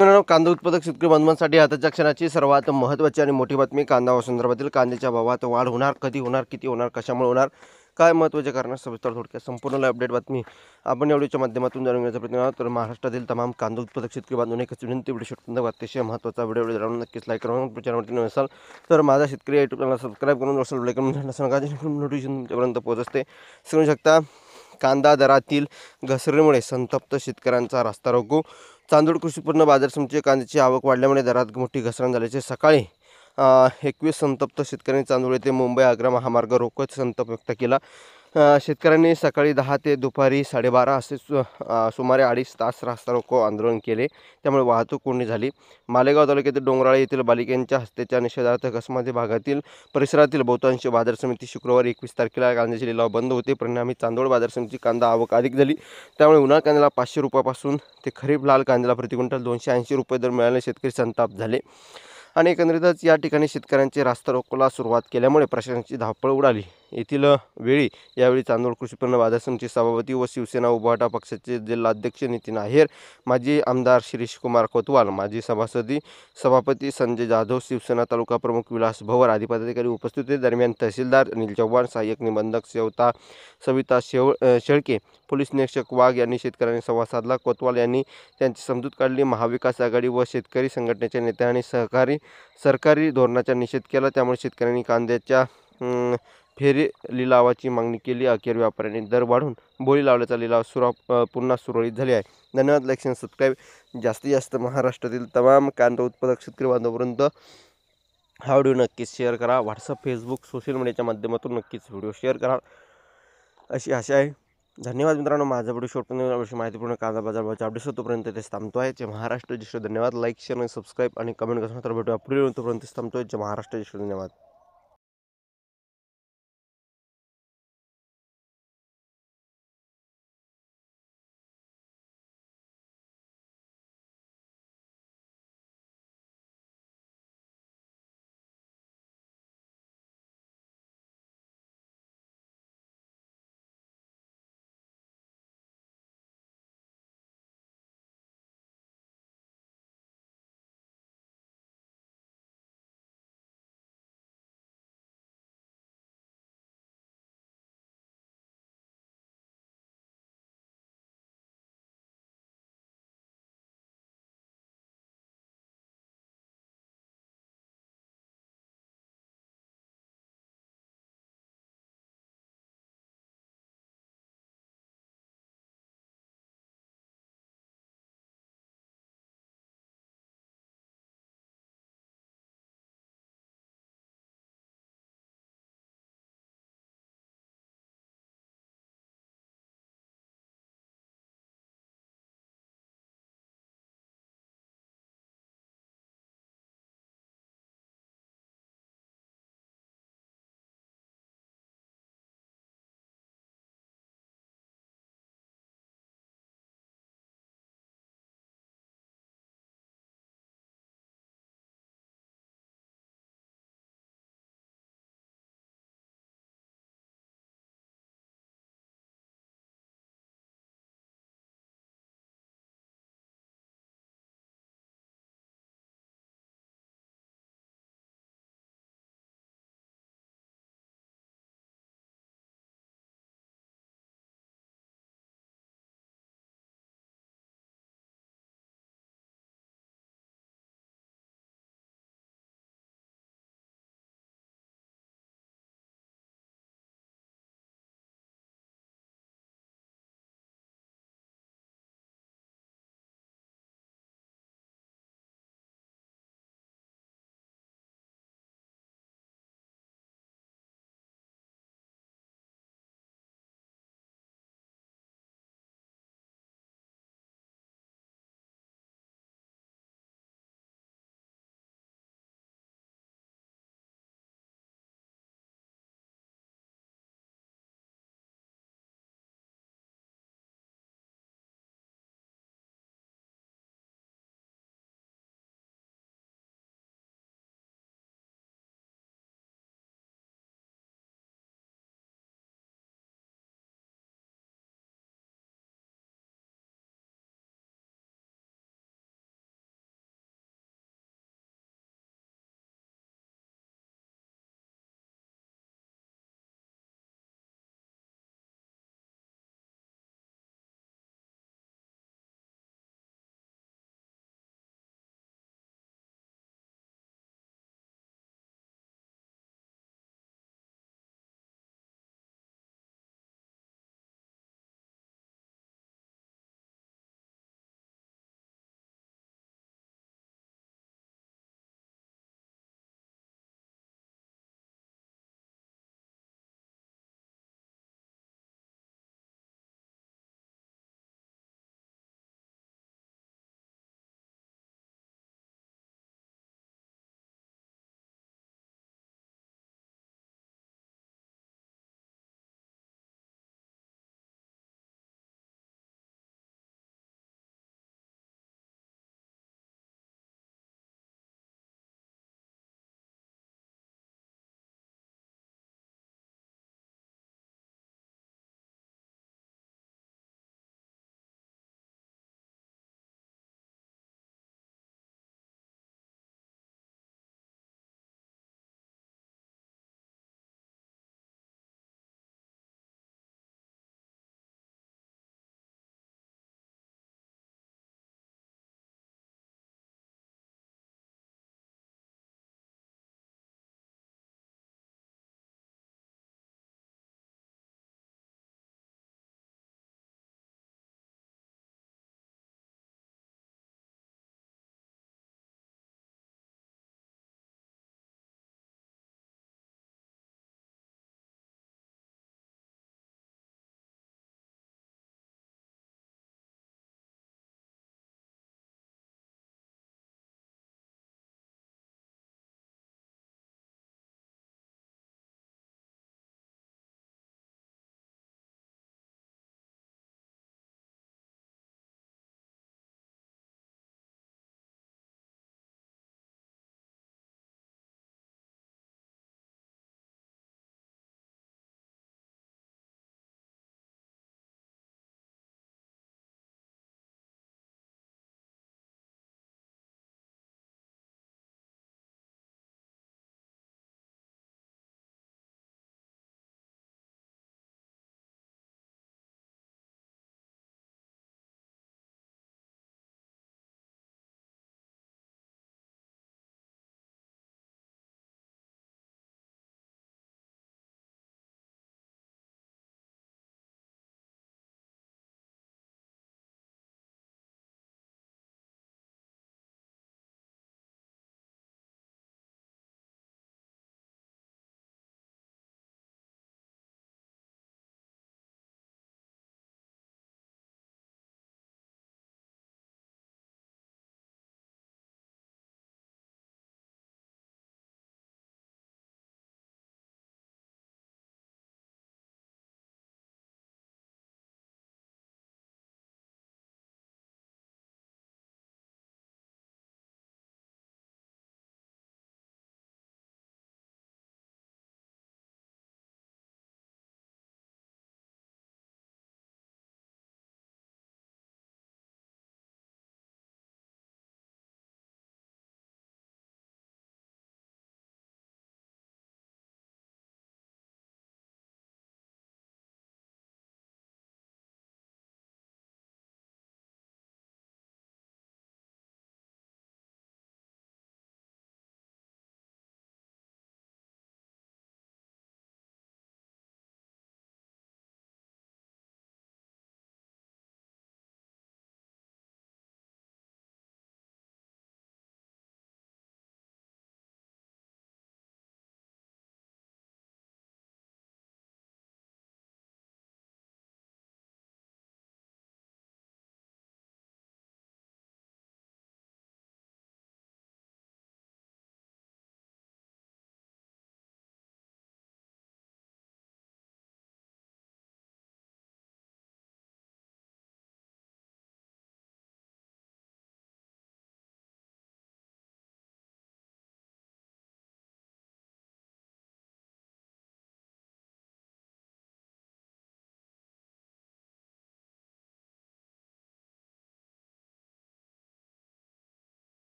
मित्रांनो, कांदा उत्पादक शेतकरी बांधवांसाठी आताच्या क्षणाची सर्वात महत्त्वाची आणि मोठी बातमी. कांदा संदर्भातील कांद्याच्या भावात वाढ होणार, कधी होणार, किती होणार, कशामुळे होणार, काय महत्त्वाचे कारण, सविस्तर थोडक्यात संपूर्ण अपडेट बातमी आपण या व्हिडिओच्या माध्यमातून जाणून घेण्याचा प्रयत्न आहोत. तर महाराष्ट्रातील तमाम कांदा उत्पादक शेतकरी बांधवांनी एकच विनंती, व्हिडिओ शेवटपर्यंत अतिशय महत्त्वाचा व्हिडिओ जाणून नक्कीच लाईक करून चॅनलवरती नवीन असाल तर माझा शेतकरी यूट्यूब चॅनल सबस्क्राईब करून असेल लाईक करून नोटिफिकेशन तुमच्यापर्यंत पोहोचते. समजू शकता, कांदा दरातील घसरणीमुळे संतप्त शेतकऱ्यांचा रास्ता रोको. चांदोड कृषी उत्पन्न बाजार समितीच्या कांद्याची आवक वाढल्यामुळे दरात मोठी घसरण झाल्याचे सकाळी 21 संतप्त शेतकऱ्यांनी चांदोड येथे मुंबई आग्रा महामार्ग रोखत संताप व्यक्त केला. शेतकऱ्यांनी सकाळी 10 ते दुपारी 12:30 असे सुमारे 2.5 तास रास्ता रोको आंदोलन केले. त्यामुळे वाहतूक कोंडी झाली. मालेगाव तालुक्यातील डोंगराळे येथील बालिकांच्या हत्येच्या निषेधार्थ कसमादी भागातील परिसरातील बहुतांश बाजार समिती शुक्रवारी 21 तारखेला कांद्याचे लिलाव बंद होते. परिणामी चांदोड बाजार समितीची कांदा आवक अधिक झाली. त्यामुळे उन्हाळ कांद्याला 500 रुपयापासून ते खरीप लाल कांद्याला प्रति क्विंटल 280 रुपये दर मिळाल्याने शेतकरी संताप झाले. आणि एकंदरीतच या ठिकाणी शेतकऱ्यांचे रास्ता रोकोला सुरुवात केल्यामुळे प्रशासनाची धावपळ उडाली. येथील वेळी यावेळी चांदोड कृषी उत्पन्न बाजार समिती सभापती व शिवसेना उभाटा पक्षाचे जिल्हाध्यक्ष नितीन आहेर, माजी आमदार शिरीष कुमार कोतवाल, माजी सभापती संजय जाधव, शिवसेना तालुका प्रमुख विलास भवर आदी पदाधिकारी उपस्थित होते. दरम्यान तहसीलदार अनिल चव्हाण, सहाय्यक निबंधक सविता शेळके, पोलीस निरीक्षक वाघ यांनी शेतकऱ्यांनी संवाद साधला. कोतवाल यांनी त्यांची समजूत काढली. महाविकास आघाडी व शेतकरी संघटनेच्या नेत्यांनी सरकारी धोरणाचा निषेध केला. त्यामुळे शेतकऱ्यांनी कांद्याच्या फेरी लिलावाची मागणी केली. अखेर व्यापाऱ्यांनी दर वाढून बोली लावल्याचा लिलाव पुन्हा सुरळीत झाले आहे. धन्यवाद. लाईक आणि सबस्क्राईब. जास्तीत जास्त महाराष्ट्रातील तमाम कांदा उत्पादक शेतकरी बांधवांपर्यंत हा व्हिडिओ नक्कीच शेअर करा. व्हॉट्सअप, फेसबुक, सोशल मीडियाच्या माध्यमातून नक्कीच व्हिडिओ शेअर करा अशी आशा आहे. धन्यवाद मित्रांनो. माझा व्हिडिओ शेवटपर्यंत माहितीपूर्ण कांदा बाजारभावाच्या अपडेट्स होतोपर्यंत तेच थांबतो आहे. जय महाराष्ट्र. धन्यवाद. लाईक, शेअर आणि सबस्क्राईब आणि कमेंट करून तर भेटूया पुढील तोपर्यंत थांबतोय. जय महाराष्ट्र. धन्यवाद.